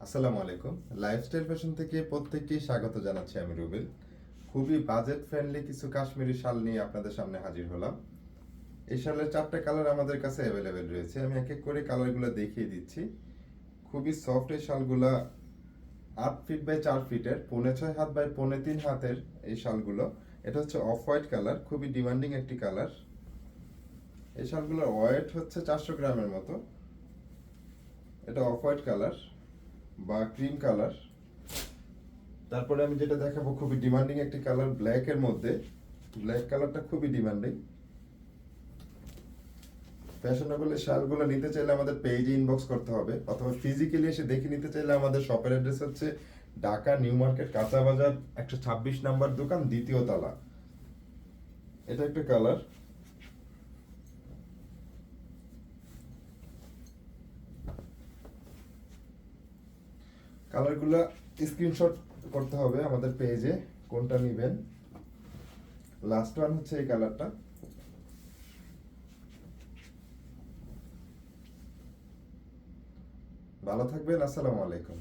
আসসালামু আলাইকুম। Lifestyle fashion থেকে প্রত্যেককে স্বাগত জানাচ্ছি আমি রুবেল। খুবই বাজেট ফ্রেন্ডলি কিছু কাশ্মীরি শাল নিয়ে আপনাদের সামনে হাজির হলাম। এই শালের 4টা কালার আমাদের কাছে অ্যাভেলেবেল রয়েছে। আমি এক এক করে কালারগুলো দেখিয়ে দিচ্ছি। খুবই সফট এই শালগুলা, 8 ফিট বাই 4 ফিটের, 6.5 হাত বাই 3.5 হাতের এই শালগুলো। এটা হচ্ছে অফ হোয়াইট কালার, খুবই ডিমান্ডিং একটি কালার। এই শালগুলোর ওয়েট হচ্ছে 400 গ্রামের মতো। এটা অফ হোয়াইট কালার বা ক্রিম কালার। তারপরে আমি যেটা দেখাবো খুবই ডিমান্ডিং একটি কালার, ব্ল্যাক এর মধ্যে। ব্ল্যাক কালারটা খুবই ডিমান্ডিং। ফ্যাশনেবল এই শালগুলো নিতে চাইলে আমাদের পেজে ইনবক্স করতে হবে, অথবা ফিজিক্যালি এসে দেখে নিতে চাইলে আমাদের শপের অ্যাড্রেস হচ্ছে ঢাকা নিউ মার্কেট কাঁচা বাজার 126 নাম্বার দোকান, দ্বিতীয় তলা। এটা একটা কালার। কালারগুলো স্ক্রিনশট করতে হবে আমাদের পেজে, কোনটা নেবেন। লাস্ট ওয়ান হচ্ছে এই কালারটা। ভালো থাকবেন। আসসালামু আলাইকুম।